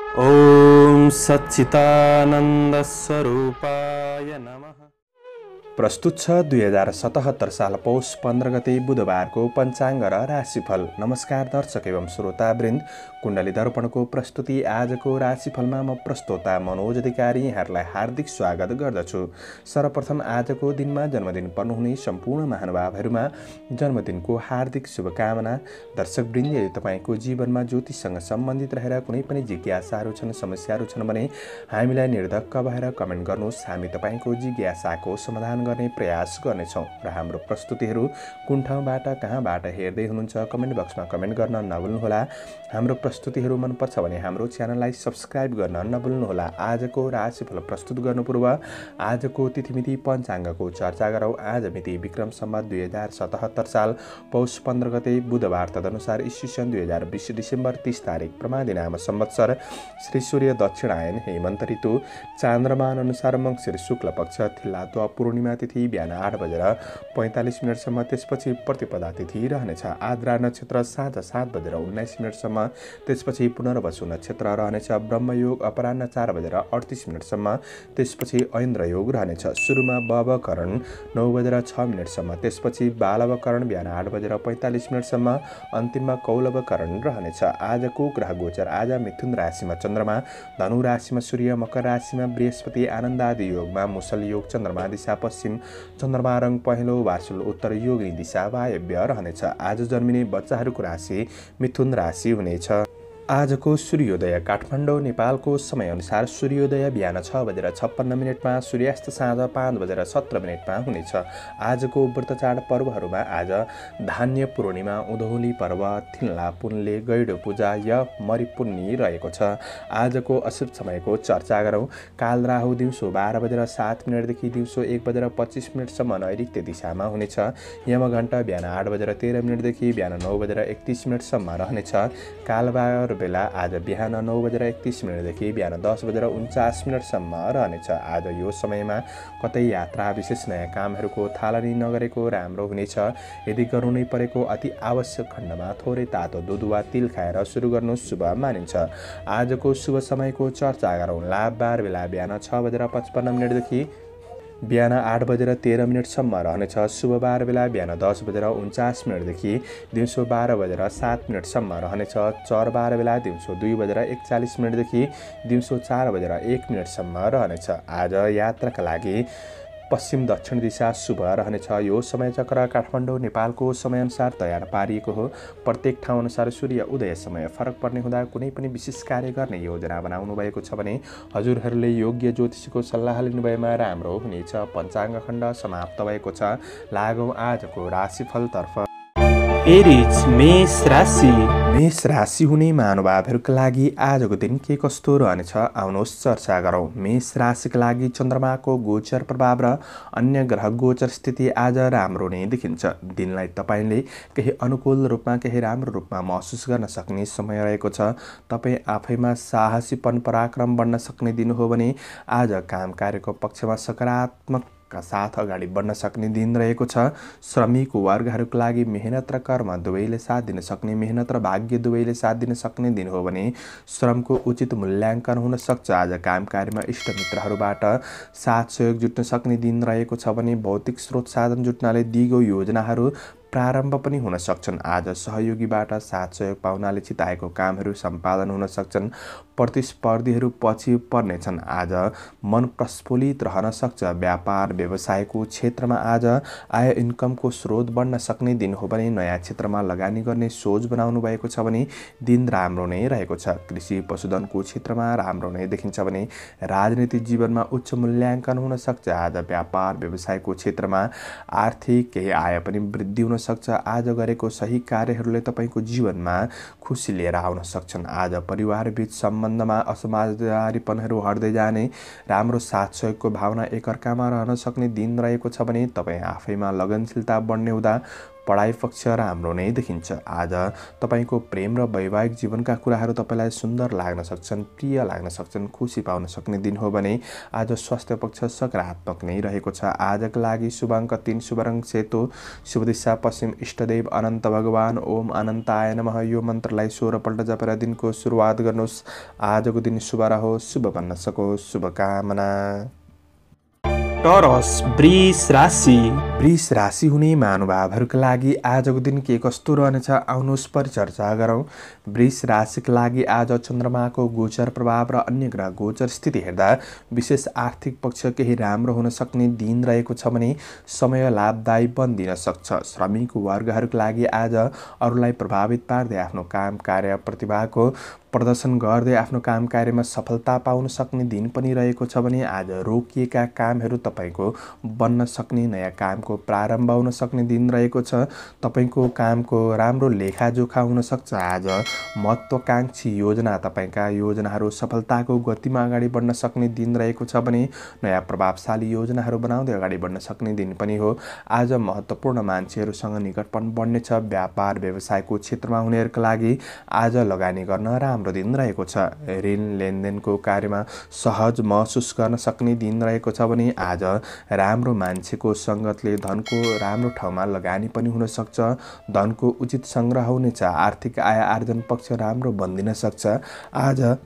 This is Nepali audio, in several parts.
ओम सच्चिदानंद स्वरूपाय नमः। प्रस्तुत छ 2077 साल पौष 15 गते बुधबारको पञ्चाङ्ग र राशिफल। नमस्कार दर्शक एवं श्रोतावृन्द, कुण्डली दर्पणको प्रस्तुति आजको राशिफलमा म प्रस्तोता मनोज अधिकारी यहाँहरूलाई हार्दिक स्वागत गर्दछु। सर्वप्रथम आजको दिनमा जन्मदिन पर्नुहुने सम्पूर्ण महानुभावहरूमा जन्मदिनको हार्दिक शुभकामना। दर्शकवृन्द, यदि तपाईँको जीवनमा ज्योतिषसँग सम्बन्धित रहेर कुनै पनि जिज्ञासाहरू छन्, समस्याहरू छन् भने हामीलाई निर्धक्क भएर कमेन्ट गर्नुहोस्। हामी तपाईँको जिज्ञासाको समाधान गर्ने प्रयास गर्नेछौँ र हाम्रो प्रस्तुतिहरू कुन ठाउँबाट कहाँबाट हेर्दै हुनुहुन्छ कमेन्ट बक्समा कमेन्ट गर्न नभुल्नुहोला। हाम्रो प्रस्तुतिहरू मनपर्छ भने हाम्रो च्यानललाई सब्स्क्राइब गर्न नभुल्नुहोला। आजको राशिफल प्रस्तुत गर्नु पूर्व आजको तिथिमिति पञ्चाङ्गको चर्चा गरौँ। आज मिति विक्रम सम्वत 2077 साल पौष 15 गते बुधबार, तदनुसार ईस्वी 2020 डिसेम्बर 30 तारिक, प्रमादिनाम संवत्सर, श्री सूर्य दक्षिणायन, हेमन्त ऋतु, चान्द्रमा अनुसार मङ्सिर शुक्ल पक्ष, थिल्लात्वा पूर्णिमा तिथि बिहान 8 बजेर 45 मिनटसम्म, त्यसपछि प्रतिपदा तिथि रहनेछ। आद्रा नक्षत्र साँझ 7 बजेर 19 मिनटसम्म, त्यसपछि पुनर्वसु नक्षत्र रहनेछ। ब्रह्मयोग अपराह्न 4 बजेर 38 मिनटसम्म, त्यसपछि ऐन्द्र योग रहनेछ। सुरुमा बवकरण 9 बजेर 6 मिनटसम्म, त्यसपछि बालवकरण बिहान 8 बजेर 45 मिनटसम्म, अन्तिममा कौलवकरण रहनेछ। आजको ग्रह गोचर। आज मिथुन राशिमा चन्द्रमा, धनु राशिमा सूर्य, मकर राशिमा बृहस्पति, आनन्द आदि योगमा मुसल योग, चन्द्रमा दिशा पश्चिम, चन्द्रमा रङ पहेँलो वासुल उत्तर, योगिनी दिशा वायव्य रहनेछ। आज जन्मिने बच्चाहरूको राशि मिथुन राशि हुनेछ। आजको सूर्योदय। काठमाडौँ नेपालको समयअनुसार सूर्योदय बिहान 6 बजेर 56 मिनटमा, सूर्यास्त साँझ 5 बजेर 17 मिनटमा हुनेछ। आजको व्रतचाड पर्वहरूमा आज धान्य पूर्णिमा, उधौली पर्व, थिल्ला पुनले, गैडो पूजा, मरिपुन्नी रहेको छ। आजको अशुभ समयको चर्चा गरौँ। काल राहु दिउँसो 12 बजेर 7 मिनटदेखि दिउँसो 1 बजेर 25 मिनटसम्म नैऋत्य दिशामा हुनेछ। यमघण्टा बिहान 8 बजेर 13 मिनटदेखि बिहान 9 बजेर 31 मिनटसम्म रहनेछ। कालबार बेला आज बिहान 9 बजेर 31 मिनटदेखि बिहान 10 बजेर 49 मिनटसम्म रहनेछ। आज यो समयमा कतै यात्रा, विशेष नयाँ कामहरूको थालनी नगरेको राम्रो हुनेछ। यदि गर्नु नै परेको अति आवश्यक खण्डमा थोरै तातो दुध वा तिल खाएर सुरु गर्नु शुभ मानिन्छ। आजको शुभ समयको चर्चा गरौँ। लाभबार बेला बिहान 6 बजेर 55 मिनटदेखि बिहान 8 बजेर 13 मिनटसम्म रहनेछ। शुभबार बेला बिहान 10 बजेर 49 मिनटदेखि दिउँसो 12 बजेर 7 मिनटसम्म रहनेछ। चरबार बेला दिउँसो 2 बजेर 41 मिनटदेखि दिउँसो 4 बजेर 1 मिनटसम्म रहनेछ। आज यात्राका लागि पश्चिम दक्षिण दिशा शुभ रहनेछ। यो समय चक्र काठमाडौँ नेपालको समयअनुसार तयार पारिएको हो। प्रत्येक ठाउँ अनुसार सूर्य उदय समय फरक पर्ने हुँदा कुनै पनि विशेष कार्य गर्ने योजना बनाउनु भएको छ भने हजुरहरूले योग्य ज्योतिषीको सल्लाह लिनुभएमा राम्रो हुनेछ। पञ्चाङ्ग खण्ड समाप्त भएको छ। लागौँ आजको राशिफलतर्फ। एरिज मेष राशि। मेष राशि हुने महानुभावहरूका लागि आजको दिन के कस्तो रहनेछ आउनुहोस् चर्चा गरौँ। मेष राशिका लागि चन्द्रमाको गोचर प्रभाव र अन्य ग्रह गोचर स्थिति आज राम्रो नै देखिन्छ। दिनलाई तपाईँले केही अनुकूल रूपमा केही राम्रो रूपमा महसुस गर्न सक्ने समय रहेको छ। तपाईँ आफैमा साहसीपन पराक्रम बढ्न सक्ने दिन हो भने आज काम कार्यको पक्षमा सकारात्मक का साथ अगाडि बढ्न सक्ने दिन रहेको छ। श्रमिक वर्गहरूका लागि मेहनत र कर्म दुवैले साथ दिन सक्ने, मेहनत र भाग्य दुवैले साथ दिन सक्ने दिन हो भने श्रमको उचित मूल्याङ्कन हुन सक्छ। आज काम कार्यमा इष्टमित्रहरूबाट साथ सहयोग जुट्न सक्ने दिन रहेको छ भने भौतिक स्रोत साधन जुट्नाले दिगो योजनाहरू प्रारम्भ पनि हुन सक्छन्। आज सहयोगीबाट साथ सहयोग पाउनाले चिताएको कामहरू सम्पादन हुन सक्छन्। प्रतिस्पर्धीहरू पछि पर्नेछन्। आज मन प्रस्फुलित रहन सक्छ। व्यापार व्यवसायको क्षेत्रमा आज आय इन्कमको स्रोत बढ्न सक्ने दिन हो भने नयाँ क्षेत्रमा लगानी गर्ने सोच बनाउनु भएको छ भने दिन राम्रो नै रहेको छ। कृषि पशुधनको क्षेत्रमा राम्रो नै देखिन्छ भने राजनीतिक जीवनमा उच्च मूल्याङ्कन हुन सक्छ। आज व्यापार व्यवसायको क्षेत्रमा आर्थिक केही आय पनि वृद्धि हुन सक्छ। आज गरेको सही कार्यहरूले तपाईँको जीवनमा खुसी लिएर आउन सक्छन्। आज परिवारबीच सम्बन्धमा असमझदारीपनहरू हट्दै जाने, राम्रो साथ सहयोगको भावना एकअर्कामा रहन सक्ने दिन रहेको छ भने तपाईँ आफैमा लगनशीलता बढ्ने हुँदा पढाइ पक्ष राम्रो नै देखिन्छ। आज तपाईको प्रेम र वैवाहिक जीवनका कुराहरू तपाईलाई सुन्दर लाग्न सक्छन्, प्रिय लाग्न सक्छन्, खुसी पाउन सक्ने दिन हो भने आज स्वास्थ्य पक्ष सकारात्मक नै रहेको छ। आजका लागि शुभ अङ्क 3, शुभ रङ सेतो, शुभ दिशा पश्चिम, इष्टदेव अनन्त भगवान ओम अनन्ताय नमः यो मन्त्रलाई 16 पल्ट जपेर दिनको सुरुवात गर्नुहोस्। आजको दिन शुभ रहोस्, शुभ बन्न सकोस्, शुभकामना। टोरस वृष राशि। वृष राशि हुने महानुभावहरूका लागि आजको दिन के कस्तो रहनेछ आउनुहोस् परिचर्चा गरौँ। वृष राशिका लागि आज चन्द्रमाको गोचर प्रभाव र अन्य ग्रह गोचर स्थिति हेर्दा विशेष आर्थिक पक्ष केही राम्रो हुन सक्ने दिन रहेको छ भने समय लाभदायी बनिदिन सक्छ। श्रमिक वर्गहरूका लागि आज अरूलाई प्रभावित पार्दै आफ्नो काम कार्य प्रतिभाको प्रदर्शन गर्दै आफ्नो काम कार्यमा सफलता पाउन सक्ने दिन पनि रहेको छ भने आज रोकिएका कामहरू तपाईको बन्न सक्ने, नयाँ कामको प्रारम्भ हुन सक्ने दिन रहेको छ। तपाईको कामको राम्रो लेखाजोखा हुन सक्छ। आज महत्त्वाकांक्षी योजना, तपाईका योजनाहरू सफलताको गतिमा अगाडि बढ्न सक्ने दिन रहेको छ भने नयाँ प्रभावशाली योजनाहरू बनाउँदै अगाडि बढ्न सक्ने दिन पनि हो। आज महत्त्वपूर्ण मान्छेहरूसँग निकटपन बढ्नेछ। व्यापार व्यवसायको क्षेत्रमा हुनेहरूका लागि आज लगानी गर्न राम्रो दिन रहेको छ। ऋण लेनदेनको कार्यमा सहज महसुस गर्न सक्ने दिन रहेको छ भने आज राम्रो मान्छेको सङ्गतले धनको राम्रो ठाउँमा लगानी पनि हुन सक्छ। धनको उचित सङ्ग्रह हुनेछ। आर्थिक आय आर्जन पक्ष राम्रो बन्दिन सक्छ। आज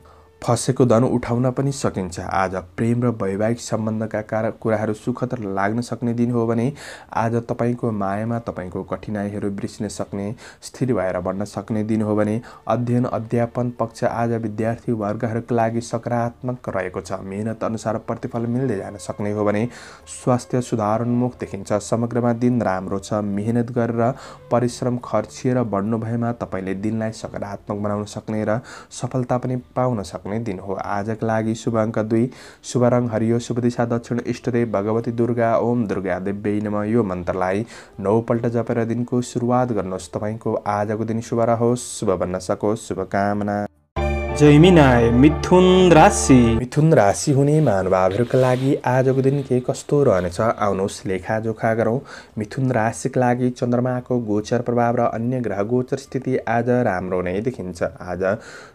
फसेको धन उठाउन पनि सकिन्छ। आज प्रेम र वैवाहिक सम्बन्धका कुराहरू सुखद लाग्न सक्ने दिन हो भने आज तपाईको मायामा तपाईको कठिनाइहरू बिर्सिन सक्ने, स्थिर भएर बढ्न सक्ने दिन हो भने अध्ययन अध्यापन पक्ष आज विद्यार्थी वर्गहरूका लागि सकारात्मक रहेको छ। मेहनत अनुसार प्रतिफल मिल्दै जान सक्ने हो भने स्वास्थ्य सुधारोन्मुख देखिन्छ। समग्रमा दिन राम्रो छ। मेहनत गरेर परिश्रम खर्चिएर बढ्नु भएमा तपाईले दिनलाई सकारात्मक बनाउन सक्ने र सफलता पनि पाउन सक्ने दिन हो। आजका लागि शुभ अङ्क 2, शुभ रङ हरियो, शुभ दिशा दक्षिण, इष्टदेव भगवती दुर्गा ओम दुर्गा देव्यै नमः यो मन्त्रलाई 9 पल्ट जपेर दिनको सुरुवात गर्नुहोस्। तपाईको आजको दिन शुभ रहोस्, शुभ बन्न सकोस्, शुभकामना। जैमिनाय मिथुन राशि। मिथुन राशि हुने महानुभावहरूका लागि आजको दिन के कस्तो रहनेछ आउनुहोस् लेखाजोखा गरौँ। मिथुन राशिका लागि चन्द्रमाको गोचर प्रभाव र अन्य ग्रह गोचर स्थिति आज राम्रो नै देखिन्छ। आज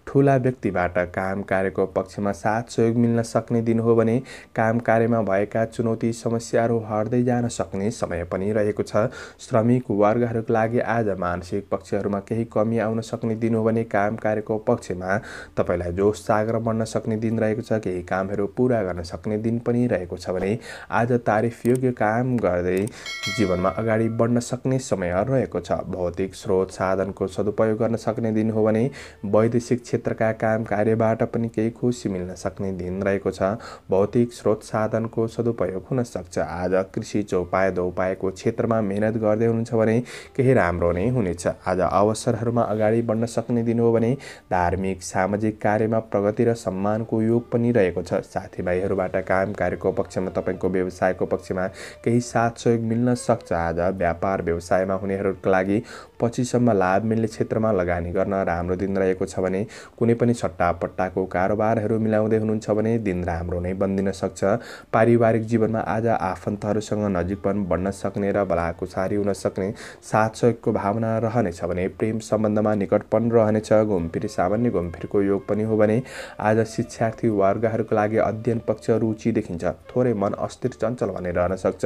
ठुला व्यक्तिबाट काम कार्यको पक्षमा साथ सहयोग मिल्न सक्ने दिन हो भने काम कार्यमा भएका चुनौती समस्याहरू हट्दै जान सक्ने समय पनि रहेको छ। श्रमिक वर्गहरूका लागि आज मानसिक पक्षहरूमा केही कमी आउन सक्ने दिन हो भने काम कार्यको पक्षमा तपाईलाई जोश जागर बढ्न सक्ने दिन रहेको छ। केही कामहरू पूरा गर्न सक्ने दिन पनि रहेको छ भने आज तारिफ योग्य काम गर्दै जीवनमा अगाडि बढ्न सक्ने समय रहेको छ। भौतिक स्रोत साधनको सदुपयोग गर्न सक्ने दिन हो भने वैदेशिक क्षेत्रका काम कार्यबाट पनि केही खुसी मिल्न सक्ने दिन रहेको छ। भौतिक स्रोत साधनको सदुपयोग हुन सक्छ। आज कृषि चौपाय दौपायको क्षेत्रमा मेहनत गर्दै हुनुहुन्छ भने केही राम्रो नै हुनेछ। आज अवसरहरूमा अगाडि बढ्न सक्ने दिन हो भने धार्मिक सामाजिक कार्यमा प्रगति र सम्मानको योग पनि रहेको छ। साथीभाइहरूबाट काम कार्यको पक्षमा तपाईको व्यवसायको पक्षमा केही साथ सहयोग मिल्न सक्छ। आज व्यापार व्यवसायमा हुनेहरूका लागि पछिसम्म लाभ मिल्ने क्षेत्रमा लगानी गर्न राम्रो दिन रहेको छ भने कुनै पनि सट्टापट्टाको कारोबारहरू मिलाउँदै हुनुहुन्छ भने दिन राम्रो नै बन्दिन सक्छ। पारिवारिक जीवनमा आज आफन्तहरूसँग नजिकपन बढ्न सक्ने र भलाकुसारी हुन सक्ने साथ सहयोगको भावना रहनेछ भने प्रेम सम्बन्धमा निकटपन रहनेछ। घुमफिर सामान्य घुमफिरको योग पनि हो भने आज शिक्षार्थी वर्गहरूका लागि अध्ययन पक्ष रुचि देखिन्छ। थोरै मन अस्थिर चञ्चल भने रहन सक्छ।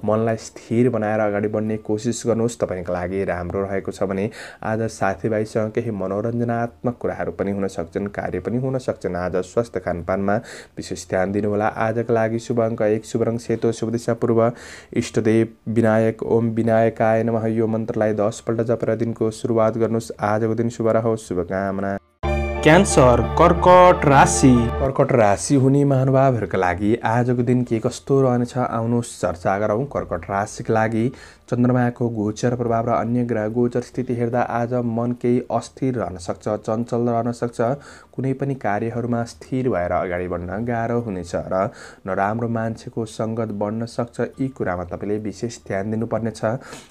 मनलाई स्थिर बनाएर अगाडि बढ्ने कोसिस गर्नुहोस्। तपाईका लागि राम्रो रहेको छ भने आज साथीभाइसँग केही मनोरञ्जनात्मक कुराहरू पनि हुन सक्छन्, कार्य पनि हुन सक्छन्। आज स्वास्थ्य खानपानमा विशेष ध्यान दिनुहोला। आजका लागि शुभ अङ्क 1, शुभ रङ सेतो, शुभ दिशा पूर्व, इष्टदेव विनायक ओम विनायकाय नमः यो मन्त्रलाई 10 पल्ट जपेर दिनको सुरुवात गर्नुहोस्। आजको दिन शुभ रहोस्, शुभकामना। क्यान्सर कर्कट राशि। कर्कट राशि हुने महानुभावहरूका लागि आजको दिन के कस्तो रहनेछ आउनुहोस् चर्चा गरौँ। कर्कट राशिका लागि चन्द्रमाको गोचर प्रभाव र अन्य ग्रह गोचर स्थिति हेर्दा आज मन केही अस्थिर रहन सक्छ, चञ्चल रहन सक्छ। कुनै पनि कार्यहरूमा स्थिर भएर अगाडि बढ्न गाह्रो हुनेछ र नराम्रो मान्छेको सङ्गत बढ्न सक्छ। यी कुरामा तपाईले विशेष ध्यान दिनुपर्नेछ।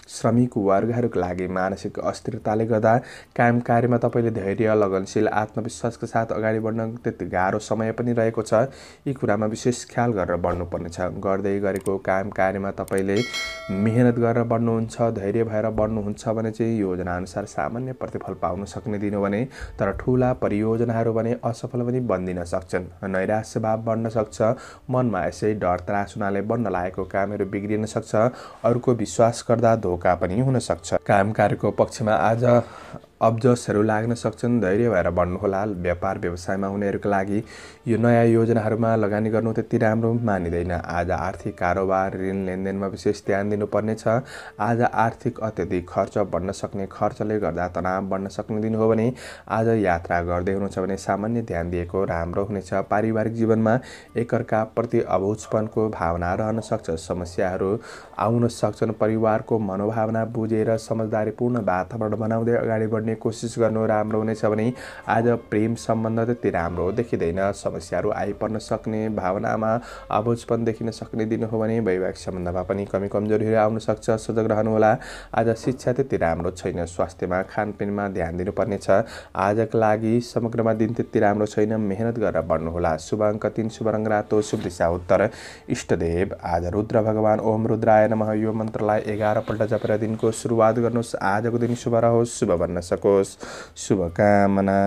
श्रमिक वर्गहरूका लागि मानसिक अस्थिरताले गर्दा काम कार्यमा तपाईले धैर्य, लगनशील, आत्मविश्वासका साथ अगाडि बढ्न त्यति गाह्रो समय पनि रहेको छ। यी कुरामा विशेष ख्याल गरेर बढ्नुपर्नेछ। गर्दै गरेको काम कार्यमा तपाईले मेहनत गरेर बढ्नुहुन्छ, धैर्य भएर बढ्नुहुन्छ भने चाहिँ योजनाअनुसार सामान्य प्रतिफल पाउन सक्ने दिन हो भने तर ठुला परियोजनाहरू भने असफल पनि बन्दिन सक्छन्। नैराश्य भाव बढ्न सक्छ, मनमा यसै डर त्रास हुनाले बन्न लागेको कामहरू बिग्रिन सक्छ, अरूको विश्वास गर्दा धोका पनि हुन सक्छ। काम कार्यको पक्षमा आज अब्जसहरू लाग्न सक्छन्, धैर्य भएर बढ्नुहोला। व्यापार व्यवसायमा हुनेहरूका लागि यो नयाँ योजनाहरूमा लगानी गर्नु त्यति राम्रो मानिँदैन। आज आर्थिक कारोबार ऋण लेनदेनमा विशेष ध्यान दिनुपर्नेछ। आज आर्थिक अत्यधिक खर्च बढ्न सक्ने, खर्चले गर्दा तनाव बढ्न सक्ने दिन हो भने आज यात्रा गर्दै हुनुहुन्छ भने सामान्य ध्यान दिएको राम्रो हुनेछ। पारिवारिक जीवनमा एकअर्काप्रति अबुझपनको भावना रहन सक्छ, समस्याहरू आउन सक्छन्। परिवारको मनोभावना बुझेर समझदारीपूर्ण वातावरण बनाउँदै अगाडि बढ्ने कोसिस गर्नु राम्रो हुनेछ भने आज प्रेम सम्बन्ध त्यति राम्रो देखिँदैन। समस्याहरू आइपर्न सक्ने, भावनामा अबुझपन देखिन सक्ने दिन हो भने वैवाहिक सम्बन्धमा पनि कमी कमजोरीहरू आउन सक्छ, सजग रहनुहोला। आज शिक्षा त्यति राम्रो छैन, स्वास्थ्यमा खानपिनमा ध्यान दिनुपर्नेछ। आजका लागि समग्रमा दिन त्यति राम्रो छैन, मेहनत गरेर बढ्नुहोला। शुभ अङ्क 3, शुभ रङ रातो, शुभ दिशा उत्तर। इष्टदेव आज रुद्र भगवान ओम रुद्राय नमः यो मन्त्रलाई 11 पल्ट जपेर दिनको सुरुवात गर्नुहोस्। आजको दिन शुभ रहोस्, शुभ बन्न सकोस्। शुभकामना।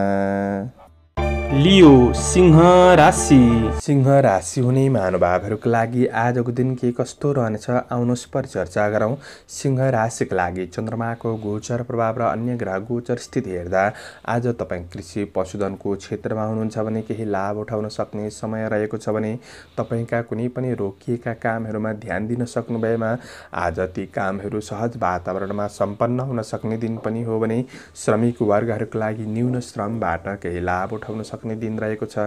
लियो सिंह राशि। सिंह राशि हुने महानुभावहरूका लागि आजको दिन के कस्तो रहनेछ आउनुहोस् परिचर्चा गरौँ। सिंह राशिका लागि चन्द्रमाको गोचर प्रभाव र अन्य ग्रह गोचर स्थिति हेर्दा आज तपाईँ कृषि पशुधनको क्षेत्रमा हुनुहुन्छ भने केही लाभ उठाउन सक्ने समय रहेको छ भने तपाईँका कुनै पनि रोकिएका कामहरूमा ध्यान दिन सक्नु भएमा आज ती कामहरू सहज वातावरणमा सम्पन्न हुन सक्ने दिन पनि हो भने श्रमिक वर्गहरूका लागि न्यून श्रमबाट केही लाभ उठाउन सक्ने दिन रहेको छ।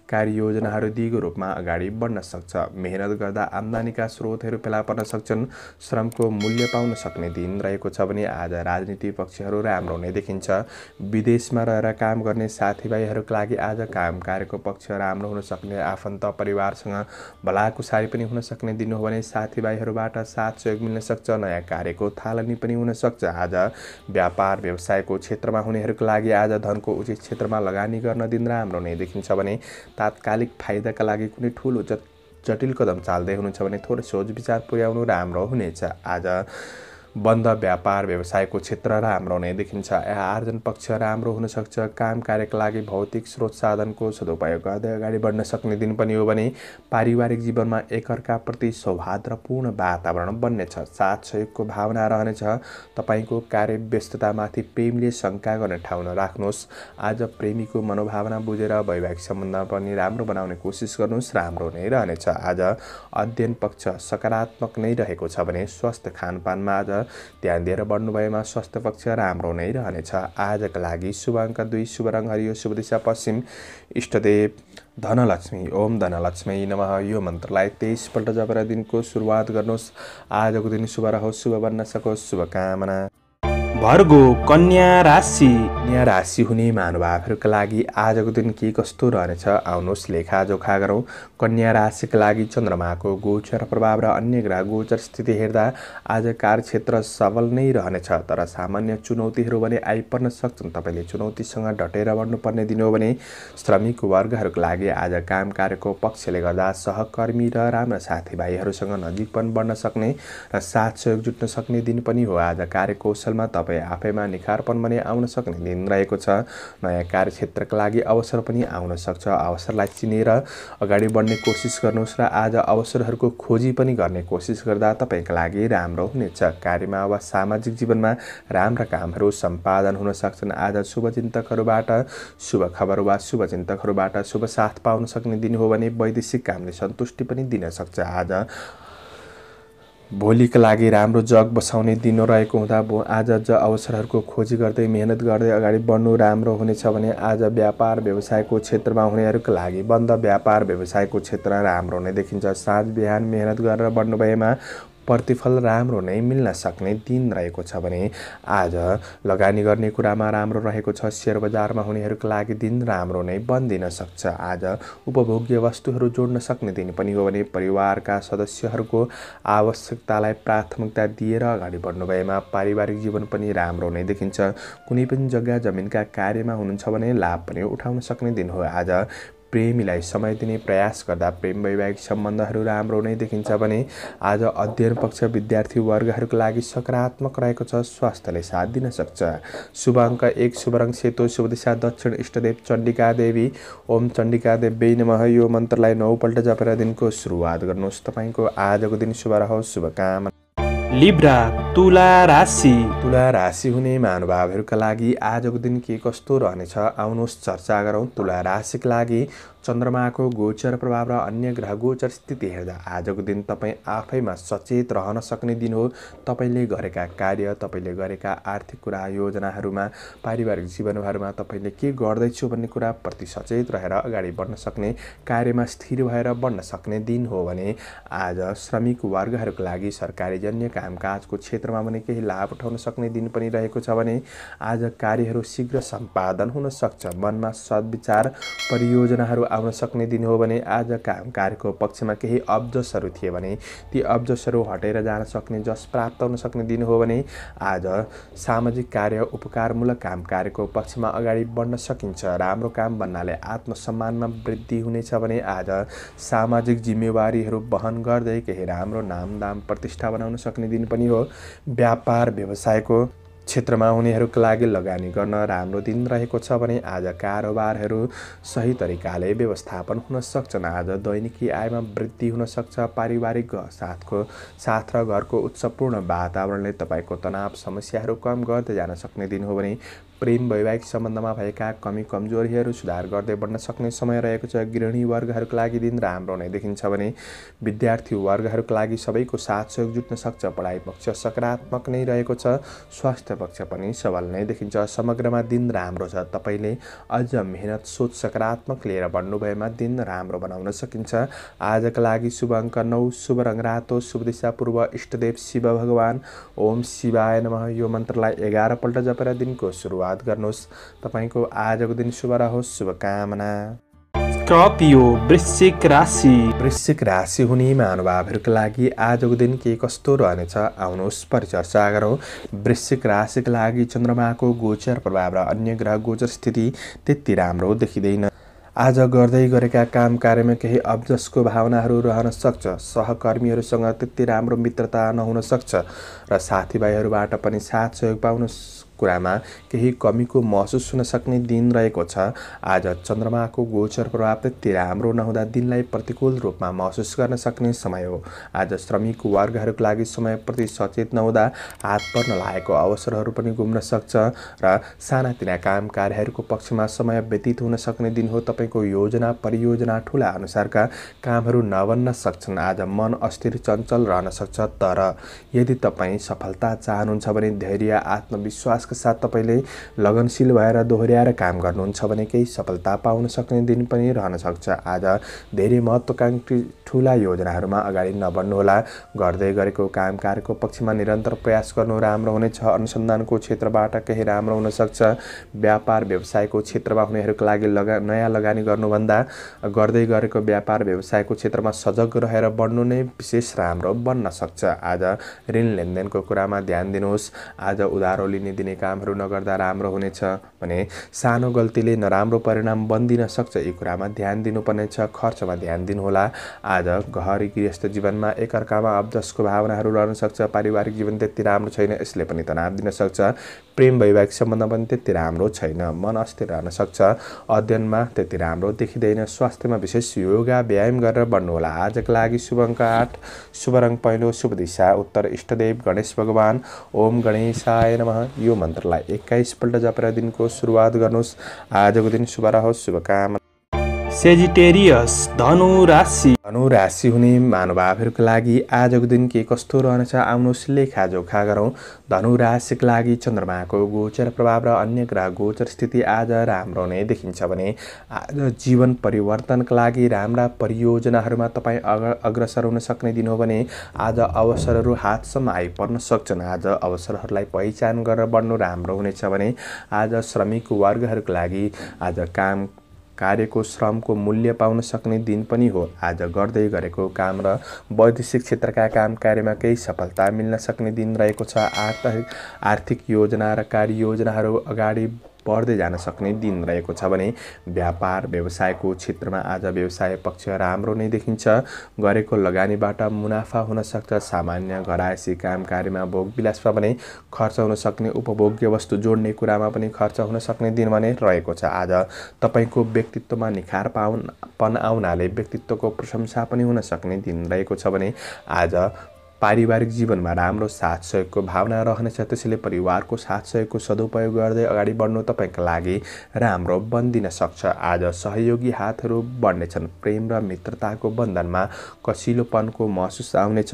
कार्ययोजनाहरू दिगो रूपमा अगाडि बढ्न सक्छ। मेहनत गर्दा आम्दानीका स्रोतहरू फेला पर्न सक्छन्। श्रमको मूल्य पाउन सक्ने दिन रहेको छ भने आज राजनीतिक पक्षहरू राम्रो नै देखिन्छ। विदेशमा रहेर काम गर्ने साथीभाइहरूका लागि आज काम कार्यको पक्ष राम्रो हुन सक्ने, आफन्त परिवारसँग भलाकुसारी पनि हुन सक्ने दिन हो भने साथीभाइहरूबाट साथ सहयोग मिल्न सक्छ। नयाँ कार्यको थालनी पनि हुन सक्छ। आज व्यापार व्यवसायको क्षेत्रमा हुनेहरूका लागि आज धनको उचित क्षेत्रमा लगानी गर्न दिन राम्रो नै देखिन्छ भने तात्कालिक फाइदाका लागि कुनै ठुलो जटिल कदम चाल्दै हुनुहुन्छ भने थोरै सोच विचार पुर्याउनु राम्रो हुनेछ। आज बन्द व्यापार व्यवसायको क्षेत्र राम्रो नै देखिन्छ। आर्जन पक्ष राम्रो हुन सक्छ। काम कार्यका लागि भौतिक स्रोत साधनको सदुपयोग गर्दै अगाडि बढ्न सक्ने दिन पनि हो भने पारिवारिक जीवनमा एकअर्काप्रति सौहार्दपूर्ण वातावरण बन्नेछ। साथ सहयोगको भावना रहनेछ। तपाईँको कार्य व्यस्ततामाथि प्रेमले शङ्का गर्ने ठाउँ नराख्नुहोस्। आज प्रेमीको मनोभावना बुझेर वैवाहिक सम्बन्ध पनि राम्रो बनाउने कोसिस गर्नुहोस्, राम्रो नै रहनेछ। आज अध्ययन पक्ष सकारात्मक नै रहेको छ भने स्वास्थ्य खानपानमा आज ध्यान दिएर बढ्नु भएमा स्वास्थ्य पक्ष राम्रो नै रहनेछ। आजका लागि शुभ अङ्क 2, शुभ रङ हरियो, शुभ दिशा पश्चिम। इष्टदेव धनलक्ष्मी ओम धनलक्ष्मी नमः यो मन्त्रलाई 23 पल्ट जपेर दिनको सुरुवात गर्नुहोस्। आजको दिन शुभ रहोस्, शुभ बन्न सकोस्। शुभकामना। भर्गो कन्या राशि। कन्या राशि हुने महानुभावहरूका लागि आजको दिन के कस्तो रहनेछ आउनुहोस् लेखाजोखा गरौँ। कन्या राशिका लागि चन्द्रमाको गोचर प्रभाव र अन्य ग्रह गोचर स्थिति हेर्दा आज कार्यक्षेत्र सबल नै रहनेछ, तर सामान्य चुनौतीहरू भने आइपर्न सक्छन्। तपाईँले चुनौतीसँग डटेर बढ्नुपर्ने दिन हो भने श्रमिक वर्गहरूका लागि आज काम कार्यको पक्षले गर्दा सहकर्मी र राम्रा साथीभाइहरूसँग नजिकपन बढ्न सक्ने र साथ सहयोग जुट्न सक्ने दिन पनि हो। आज कार्यकौशलमा तपाईँ आफैमा निखारपन पनि आउन सक्ने दिन रहेको छ। नयाँ कार्यक्षेत्रका लागि अवसर पनि आउन सक्छ। अवसरलाई चिनेर अगाडि बढ्ने कोसिस गर्नुहोस् र आज अवसरहरूको खोजी पनि गर्ने कोसिस गर्दा तपाईँका लागि राम्रो हुनेछ। कार्यमा वा सामाजिक जीवनमा राम्रा कामहरू सम्पादन हुन सक्छन्। आज शुभचिन्तकहरूबाट शुभ खबर वा शुभचिन्तकहरूबाट शुभ साथ पाउन सक्ने दिन हो भने वैदेशिक कामले सन्तुष्टि पनि दिन सक्छ। आज भोलिका लागि राम्रो जग बसाउने दिन रहेको हुँदा आज अवसरहरूको खोजी गर्दै मेहनत गर्दै अगाडि बढ्नु राम्रो हुनेछ भने आज व्यापार व्यवसायको क्षेत्रमा हुनेहरूका लागि बन्द व्यापार व्यवसायको क्षेत्र राम्रो नै देखिन्छ। साँझ बिहान मेहनत गरेर बढ्नु भएमा प्रतिफल राम्रो नै मिल्न सक्ने दिन रहेको छ भने आज लगानी गर्ने कुरामा राम्रो रहेको छ। शेयर बजारमा हुनेहरूका लागि दिन राम्रो नै बन्दिन सक्छ। आज उपभोग्य वस्तुहरू जोड्न सक्ने दिन पनि हो भने परिवारका सदस्यहरूको आवश्यकतालाई प्राथमिकता दिएर अगाडि बढ्नु भएमा पारिवारिक जीवन पनि राम्रो नै देखिन्छ। कुनै पनि जग्गा जमिनका कार्यमा हुनुहुन्छ भने लाभ पनि उठाउन सक्ने दिन हो। आज प्रेमीलाई समय दिने प्रयास गर्दा प्रेम वैवाहिक सम्बन्धहरू राम्रो नै देखिन्छ भने आज अध्ययन पक्ष विद्यार्थी वर्गहरूका लागि सकारात्मक रहेको छ। स्वास्थ्यले साथ दिन सक्छ। शुभ अङ्क 1, शुभ रङ सेतो, शुभ दिशा दक्षिण, इष्टदेव चण्डिका देवी। ओम चण्डिका देवी नमः यो मन्त्रलाई 9 पल्ट जपेर दिनको सुरुवात गर्नुहोस्। तपाईँको आजको दिन शुभ रहोस्। शुभकामना। लिब्रा तुला राशि। तुला राशि हुने महानुभावहरूका लागि आजको दिन के कस्तो रहनेछ आउनुहोस् चर्चा गरौँ। तुला राशिका लागि चन्द्रमाको गोचर प्रभाव र अन्य ग्रह गोचर स्थिति हेर्दा आजको दिन तपाईँ आफैमा सचेत रहन सक्ने दिन हो। तपाईँले गरेका कार्य, तपाईँले गरेका आर्थिक कुरा, योजनाहरूमा, पारिवारिक जीवनहरूमा तपाईँले के गर्दैछु भन्ने कुरा प्रति सचेत रहेर अगाडि बढ्न सक्ने, कार्यमा स्थिर भएर बढ्न सक्ने दिन हो भने आज श्रमिक वर्गहरूका लागि सरकारी जन्य कामकाजको क्षेत्रमा भने केही लाभ उठाउन सक्ने दिन पनि रहेको छ भने आज कार्यहरू शीघ्र सम्पादन हुन सक्छ। मनमा सद्विचार, परियोजनाहरू आउन सक्ने दिन हो भने आज काम कार्यको पक्षमा केही अब्जसहरू थिए भने ती अब्जसहरू हटेर जान सक्ने, जस प्राप्त हुन सक्ने दिन हो भने आज सामाजिक कार्य, उपकारमूलक काम कार्यको पक्षमा अगाडि बढ्न सकिन्छ। राम्रो काम भन्नाले आत्मसम्मानमा वृद्धि हुनेछ भने आज सामाजिक जिम्मेवारीहरू वहन गर्दै केही राम्रो नाम दाम प्रतिष्ठा बनाउन सक्ने दिन पनि हो। व्यापार व्यवसायको क्षेत्रमा हुनेहरूका लागि लगानी गर्न राम्रो दिन रहेको छ भने आज कारोबारहरू सही तरिकाले व्यवस्थापन हुन सक्छन्। आज दैनिकी आयमा वृद्धि हुन सक्छ। पारिवारिक साथ र घरको उत्सवपूर्ण वातावरणले तपाईँको तनाव समस्याहरू कम गर्दै जान सक्ने दिन हो भने प्रेम वैवाहिक सम्बन्धमा भएका कमी कमजोरीहरू सुधार गर्दै बढ्न सक्ने समय रहेको छ। गृहिणी वर्गहरूका लागि दिन राम्रो नै देखिन्छ भने विद्यार्थी वर्गहरूका लागि सबैको साथ सहयोग जुट्न सक्छ। पढाइ पक्ष सकारात्मक नै रहेको छ। स्वास्थ्य पक्ष पनि सबल नै देखिन्छ। समग्रमा दिन राम्रो छ। तपाईँले अझ मेहनत, सोच सकारात्मक लिएर बढ्नु भएमा दिन राम्रो बनाउन सकिन्छ। आजका लागि शुभ अङ्क 9, शुभ रङ रातो, शुभ दिशा पूर्व, इष्टदेव शिव भगवान। ओम शिवाय नमः यो मन्त्रलाई 11 पल्ट जपेर दिनको सुरुवात गर्नुहोस्। तपाईको आजको दिन शुभ रहोस्। शुभकामना। स्कर्पियो वृश्चिक राशि। वृश्चिक राशि हुने महानुभावहरूका लागि आजको दिन के कस्तो रहनेछ आउनुहोस् परिचर्चा गरौँ। वृश्चिक राशिका लागि चन्द्रमाको गोचर प्रभाव र अन्य ग्रह गोचर स्थिति त्यति राम्रो देखिँदैन। आज गर्दै गरेका काम कार्यमा केही अब्जसको भावनाहरू रहन सक्छ। सहकर्मीहरूसँग त्यति राम्रो मित्रता नहुन सक्छ र साथीभाइहरूबाट पनि साथ सहयोग पाउन कुरामा केही कमीको महसुस हुन सक्ने दिन रहेको छ। आज चन्द्रमाको गोचर प्रभाव त्यति राम्रो नहुँदा दिनलाई प्रतिकूल रूपमा महसुस गर्न सक्ने समय हो। आज श्रमिक वर्गहरूका लागि समयप्रति सचेत नहुँदा हात पर्न लागेको अवसरहरू पनि गुम्न सक्छ र सानातिना काम कार्यहरूको पक्षमा समय व्यतीत हुन सक्ने दिन हो। तपाईँको योजना परियोजना ठुला अनुसारका कामहरू नबन्न सक्छन्। आज मन अस्थिर चञ्चल रहन सक्छ। तर यदि तपाईँ सफलता चाहनुहुन्छ भने धैर्य आत्मविश्वास साथ तपाईले लगनशील भएर दोहोर्याएर काम गर्नुहुन्छ भने केही सफलता पाउन सक्ने दिन पनि रहन सक्छ। आज धेरै महत्त्वकांक्षी ठुला योजनाहरूमा अगाडि नबढ्नुहोला। गर्दै गरेको काम कार्यको पक्षमा निरन्तर प्रयास गर्नु राम्रो हुनेछ। अनुसन्धानको क्षेत्रबाट केही राम्रो हुन सक्छ। व्यापार व्यवसायको क्षेत्रमा हुनेहरूका लागि नयाँ लगानी गर्नुभन्दा गर्दै गरेको व्यापार व्यवसायको क्षेत्रमा सजग रहेर बढ्नु नै विशेष राम्रो बन्न सक्छ। आज ऋण लेनदेनको कुरामा ध्यान दिनुहोस्। आज उधारो लिने दिने कामहरू नगर्दा राम्रो हुनेछ भने सानो गल्तीले नराम्रो परिणाम बन्दिन सक्छ। यी कुरामा ध्यान दिनुपर्नेछ। खर्चमा ध्यान दिनुहोला। आज घर गृहस्थ जीवनमा एकअर्कामा अब्जसको भावनाहरू रहन सक्छ। पारिवारिक जीवन त्यति राम्रो छैन, यसले पनि तनाव दिन सक्छ। प्रेम वैवाहिक सम्बन्ध पनि त्यति राम्रो छैन, मन अस्थिर रहन सक्छ। अध्ययनमा त्यति राम्रो देखिँदैन। स्वास्थ्यमा विशेष योगा व्यायाम गरेर बढ्नुहोला। आजका लागि शुभ अङ्क 8, शुभ रङ पहेँलो, शुभ दिशा उत्तर, इष्टदेव गणेश भगवान। ओम गणेशाय नमः यो मन्त्रलाई 21 पल्ट जपेर दिनको सुरुवात गर्नुहोस्। आजको दिन शुभ रहोस्। शुभकामना। सेजिटेरियस धनु राशि। धनु राशि हुने महानुभावहरूका लागि आजको दिन के कस्तो रहनेछ आउनुहोस् लेखाजोखा गरौँ। धनु राशिका लागि चन्द्रमाको गोचर प्रभाव र अन्य ग्रह गोचर स्थिति आज राम्रो नै देखिन्छ भने आज जीवन परिवर्तनका लागि राम्रा परियोजनाहरूमा तपाईँ अग्रसर हुन सक्ने दिन हो भने आज अवसरहरू हातसम्म आइपर्न सक्छन्। आज अवसरहरूलाई पहिचान गरेर बढ्नु राम्रो हुनेछ भने आज श्रमिक वर्गहरूका लागि आज काम कार्यको श्रमको मूल्य पाउन सक्ने दिन पनि हो। आज गर्दै गरेको काम र वैदेशिक क्षेत्रका काम कार्यमा केही सफलता मिल्न सक्ने दिन रहेको छ। आर्थिक योजना र कार्ययोजनाहरू अगाडि बढ्दै जान सक्ने दिन रहेको छ भने व्यापार व्यवसायको क्षेत्रमा आज व्यवसाय पक्ष राम्रो नै देखिन्छ। गरेको लगानीबाट मुनाफा हुन सक्छ। सामान्य घरायसी काम कार्यमा भोग विलासमा पनि खर्च हुन सक्ने, उपभोग्य वस्तु जोड्ने कुरामा पनि खर्च हुन सक्ने दिन भने रहेको छ। आज तपाईको व्यक्तित्वमा निखारपन आउनाले व्यक्तित्वको प्रशंसा पनि हुन सक्ने दिन रहेको छ भने आज पारिवारिक जीवनमा राम्रो साथ सहयोगको भावना रहनेछ। त्यसैले परिवारको साथ सहयोगको सदुपयोग गर्दै अगाडि बढ्नु तपाईका लागि राम्रो बन्दिन सक्छ। आज सहयोगी हातहरू बढ्नेछन्। प्रेम र मित्रताको बन्धनमा कसिलोपनको महसुस आउनेछ।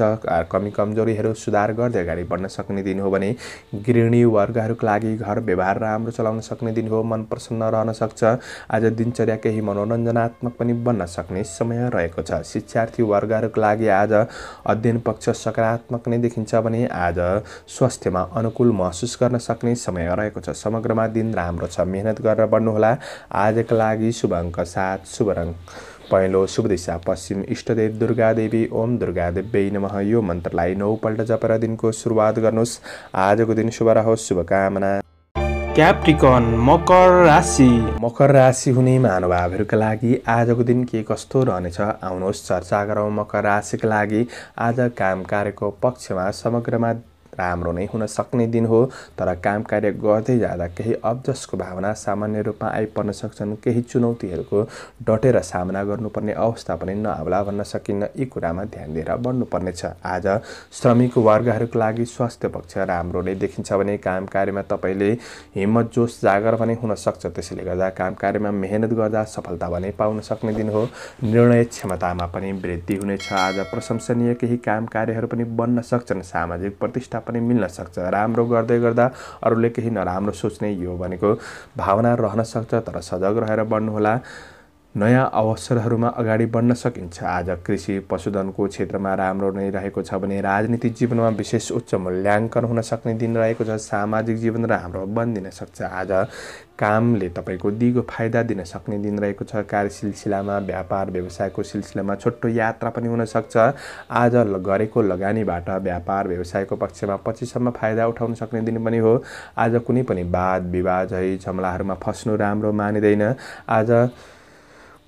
कमी कमजोरीहरू सुधार गर्दै अगाडि बढ्न सक्ने दिन हो भने गृहिणी वर्गहरूका लागि घर व्यवहार राम्रो चलाउन सक्ने दिन हो। मन प्रसन्न रहन सक्छ। आज दिनचर्या केही मनोरञ्जनात्मक पनि बन्न सक्ने समय रहेको छ। शिक्षार्थी वर्गहरूका लागि आज अध्ययन पक्ष सकारात्मक नै देखिन्छ भने आज स्वास्थ्यमा अनुकूल महसुस गर्न सक्ने समय रहेको छ। समग्रमा दिन राम्रो छ। मेहनत गरेर बढ्नुहोला। आजका लागि शुभ अङ्क 7, शुभ रङ पहेँलो, शुभ दिशा पश्चिम, इष्टदेव दुर्गा देवी ओम दुर्गा देव्यै नमः। यो मन्त्रलाई 9 पल्ट जपेर दिनको सुरुवात गर्नुहोस्। आजको दिन शुभ रहोस्। शुभकामना। क्याप्रिकन मकर राशि। मकर राशि हुने महानुभावहरूका लागि आजको दिन के कस्तो रहनेछ आउनुहोस् चर्चा गरौँ। मकर राशिका लागि आज काम कार्यको पक्षमा समग्रमा राम्रो नै हुन सक्ने दिन हो। तर काम कार्य गर्दै जाँदा केही अब्जसको भावना सामान्य रूपमा आइपर्न सक्छन्। केही चुनौतीहरूको डटेर सामना गर्नुपर्ने अवस्था पनि नआउला भन्न सकिन्न। यी कुरामा ध्यान दिएर बढ्नुपर्नेछ। आज श्रमिक वर्गहरूका लागि स्वास्थ्य पक्ष राम्रो नै देखिन्छ भने काम कार्यमा तपाईले हिम्मत जोश जागर पनि हुन सक्छ। त्यसैले गर्दा काम कार्यमा मेहनत गर्दा सफलता पनि पाउन सक्ने दिन हो। निर्णय क्षमतामा पनि वृद्धि हुनेछ। आज प्रशंसनीय केही काम कार्यहरू पनि बन्न सक्छन्। सामाजिक प्रतिष्ठा पनि मिल्न सक्छ। राम्रो गर्दै गर्दा अरूले केही नराम्रो सोच्ने यो भनेको भावना रहन सक्छ। तर सजग रहेर बढ्नुहोला। नयाँ अवसरहरूमा अगाडि बढ्न सकिन्छ। आज कृषि पशुधनको क्षेत्रमा राम्रो नै रहेको छ भने राजनीतिक जीवनमा विशेष उच्च मूल्याङ्कन हुन सक्ने दिन रहेको छ। सामाजिक जीवन राम्रो बन्दिन सक्छ। आज कामले तपाईको दिगो फाइदा दिन सक्ने दिन रहेको छ। कार्य सिलसिलामा व्यापार व्यवसायको सिलसिलामा छोटो यात्रा पनि हुन सक्छ। आज गरेको लगानीबाट व्यापार व्यवसायको पक्षमा पछिसम्म फाइदा उठाउन सक्ने दिन पनि हो। आज कुनै पनि वाद विवाद है झमलाहरूमा फस्नु राम्रो मानिँदैन। आज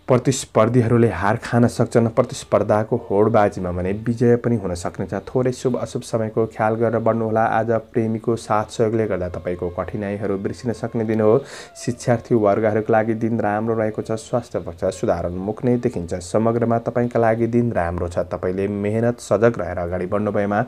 प्रतिस्पर्धीहरूले हार खान सक्छन्। प्रतिस्पर्धाको होडबाजीमा भने विजय पनि हुन सक्नेछ। थोरै शुभ अशुभ समयको ख्याल गरेर बढ्नुहोला। आज प्रेमीको साथ सहयोगले गर्दा तपाईको कठिनाइहरू बिर्सिन सक्ने दिन हो। शिक्षार्थी वर्गहरूका लागि दिन राम्रो रहेको छ। स्वास्थ्य पक्ष सुधारोन्मुख नै देखिन्छ। समग्रमा तपाईका लागि दिन राम्रो छ। तपाईले मेहनत सजग रहेर अगाडि बढ्नु भएमा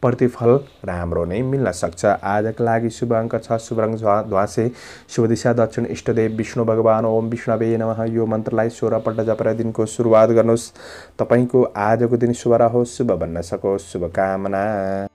प्रतिफल राम्रो नै मिल्न सक्छ। आजका लागि शुभ अङ्क 6, शुभ रङ ध्वाँसे, शुभ दिशा दक्षिण, इष्टदेव विष्णु भगवान ओम विष्णवे नमः। यो मन्त्रलाई 16 पल्ट जपेर दिनको सुरुवात गर्नुहोस्। तपाईको आजको दिन शुभ रहोस्, शुभ बन्न सकोस्। शुभकामना।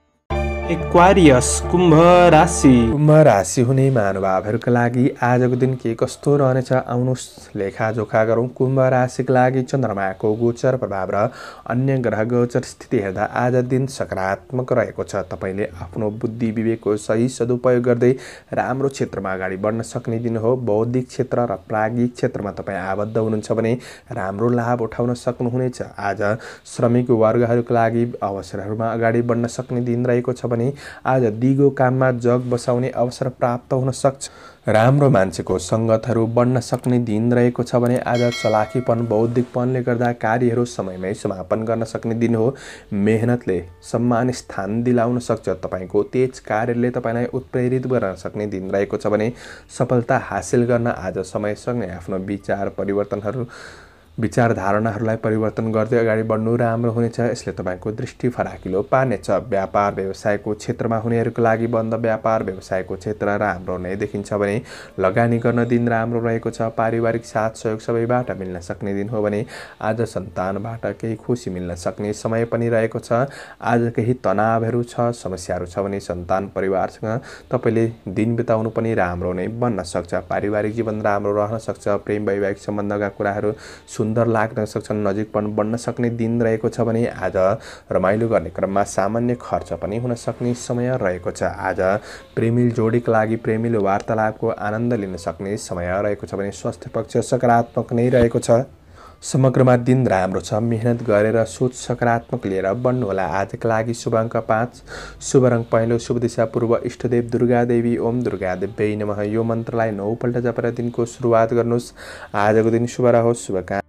एक्वारियस कुम्भ राशि। कुम्भ राशि हुने महानुभावहरूका लागि आजको दिन के कस्तो रहनेछ आउनुहोस् लेखाजोखा गरौँ। कुम्भ राशिका लागि चन्द्रमाको गोचर प्रभाव र अन्य ग्रह गोचर स्थिति हेर्दा आज दिन सकारात्मक रहेको छ। तपाईले आफ्नो बुद्धि विवेकको सही सदुपयोग गर्दै राम्रो क्षेत्रमा अगाडि बढ्न सक्ने दिन हो। बौद्धिक क्षेत्र र प्राज्ञिक क्षेत्रमा तपाईँ आबद्ध हुनुहुन्छ भने राम्रो लाभ उठाउन सक्नुहुनेछ। आज श्रमिक वर्गहरूका लागि अवसरहरूमा अगाडि बढ्न सक्ने दिन रहेको छ। आज दिगो काममा जग बसाउने अवसर प्राप्त हुन सक्छ। राम्रो मान्छेको सङ्गतहरू बढ्न सक्ने दिन रहेको छ भने आज चलाखीपन बौद्धिकपनले गर्दा कार्यहरू समयमै समापन गर्न सक्ने दिन हो। मेहनतले सम्मान स्थान दिलाउन सक्छ। तपाईको तेज कार्यले तपाईलाई उत्प्रेरित गर्न सक्ने दिन रहेको छ भने सफलता हासिल गर्न आज समयसँगै आफ्नो विचारधारणाहरूलाई परिवर्तन गर्दै अगाडि बढ्नु राम्रो हुनेछ। यसले तपाईको दृष्टि फराकिलो पार्नेछ। व्यापार व्यवसायको क्षेत्रमा हुनेहरूको लागि बन्द व्यापार व्यवसायको क्षेत्र राम्रो नै देखिन्छ भने लगानी गर्न दिन राम्रो रहेको छ। पारिवारिक साथ सहयोग सबैबाट मिल्न सक्ने दिन हो भने आज सन्तानबाट केही खुसी मिल्न सक्ने समय पनि रहेको छ। आज केही तनावहरू छ, समस्याहरू छ भने सन्तान परिवारसँग तपाईले दिन बिताउनु पनि राम्रो नै बन्न सक्छ। पारिवारिक जीवन राम्रो रहन सक्छ। प्रेम वैवाहिक सम्बन्धका कुराहरू सुन्दर लाग्न सक्छन्। नजिकपन बन्न सक्ने दिन रहेको छ भने आज रमाइलो गर्ने क्रममा सामान्य खर्च पनि हुन सक्ने समय रहेको छ। आज प्रेमिल जोडीका लागि प्रेमिलो वार्तालापको आनन्द लिन सक्ने समय रहेको छ भने स्वास्थ्य पक्ष सकारात्मक नै रहेको छ। समग्रमा दिन राम्रो छ। मेहनत गरेर सोच सकारात्मक लिएर बढ्नुहोला। आजका लागि शुभ अङ्क 5, शुभ रङ पहेँलो, शुभ दिशा पूर्व, इष्टदेव दुर्गा देवी, ओम दुर्गा देव्यै नमः। यो मन्त्रलाई 9 पल्ट जपेर दिनको सुरुवात गर्नुहोस्। आजको दिन शुभ रहोस्, शुभकामना।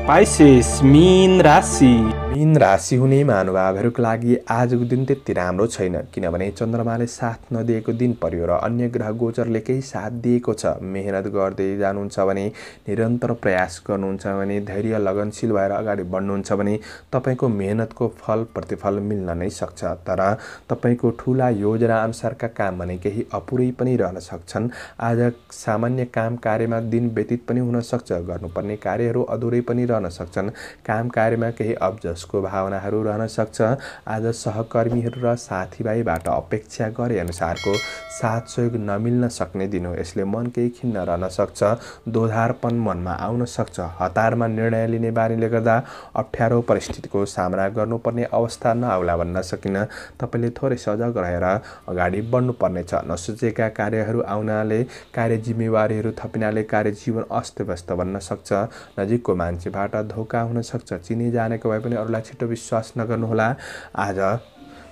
पाइसेस मीन राशि। मीन राशि हुने महानुभावहरूको लागि आजको दिन त्यति राम्रो छैन, किनभने चन्द्रमाले साथ नदिएको दिन पर्यो र अन्य ग्रह गोचरले केही साथ दिएको छ। मेहनत गर्दै जानुहुन्छ भने, निरन्तर प्रयास गर्नुहुन्छ भने, धैर्य लगनशील भएर अगाडि बढ्नुहुन्छ भने तपाईँको मेहनतको फल प्रतिफल मिल्न नै सक्छ। तर तपाईँको ठुला योजना अनुसारका काम भने केही अपुरै पनि रहन सक्छन्। आज सामान्य काम कार्यमा दिन व्यतीत पनि हुन सक्छ। गर्नुपर्ने कार्यहरू अधुरै पनि रहन सक्छन्। काम कार्यमा केही अब्जसको भावनाहरू रहन सक्छ। आज सहकर्मीहरू र साथीभाइबाट अपेक्षा गरे अनुसारको साथ सहयोग नमिल्न सक्ने दिन हो। यसले मन केही खिन्न रहन सक्छ। दोधारपन मनमा आउन सक्छ। हतारमा निर्णय लिने बानीले गर्दा अप्ठ्यारो परिस्थितिको सामना गर्नुपर्ने अवस्था नआउला भन्न सकिन। तपाईँले थोरै सजग रहेर अगाडि बढ्नुपर्नेछ। नसोचेका कार्यहरू आउनाले, कार्य जिम्मेवारीहरू थपिनाले कार्यजीवन अस्तव्यस्त बन्न सक्छ। नजिकको मान्छेबाट धोका हुन सक्छ। चिनी जानेको भए पनि अरूलाई छिटो विश्वास नगर्नुहोला। आज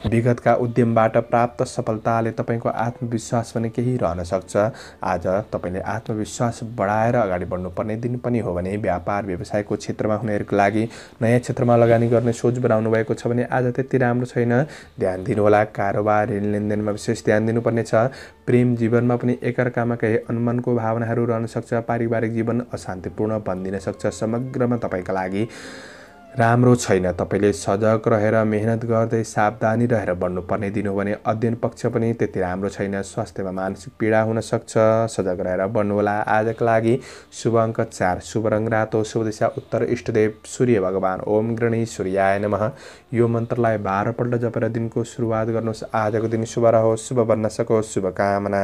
विगतका उद्यमबाट प्राप्त सफलताले तपाईँको आत्मविश्वास पनि केही रहन सक्छ। आज तपाईँले आत्मविश्वास बढाएर अगाडि बढ्नुपर्ने दिन पनि हो भने व्यापार व्यवसायको क्षेत्रमा हुनेहरूको लागि नयाँ क्षेत्रमा लगानी गर्ने सोच बनाउनु भएको छ भने आज त्यति राम्रो छैन। ध्यान दिनुहोला। कारोबार ऋण लेनदेनमा विशेष ध्यान दिनुपर्नेछ। प्रेम जीवनमा पनि एकअर्कामा केही अनमनको भावनाहरू रहन सक्छ। पारिवारिक जीवन अशान्तिपूर्ण बन्दिन सक्छ। समग्रमा तपाईँका लागि राम्रो छैन। तपाईँले सजग रहेर मेहनत गर्दै सावधानी रहेर बढ्नुपर्ने दिन हो भने अध्ययन पक्ष पनि त्यति राम्रो छैन। स्वास्थ्यमा मानसिक पीडा हुन सक्छ। सजग रहेर बढ्नुहोला। आजका लागि शुभ अङ्क 4, शुभ रङ रातो, शुभ दिशा उत्तर, इष्टदेव सूर्य भगवान, ओम गणेश सूर्याय नमः। यो मन्त्रलाई 12 पल्ट जपेर दिनको सुरुवात गर्नुहोस्। आजको दिन शुभ रहोस्, शुभ बन्न सकोस्, शुभकामना।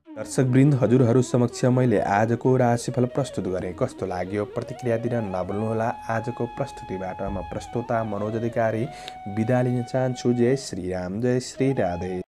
दर्शकवृन्द, हजुरहरू समक्ष मैले आजको राशिफल प्रस्तुत गरेँ। कस्तो लाग्यो प्रतिक्रिया दिन नभुल्नुहोला। आजको प्रस्तुतिबाट म प्रस्तोता मनोज अधिकारी बिदा लिन चाहन्छु। जय श्री राम, जय श्री राधे।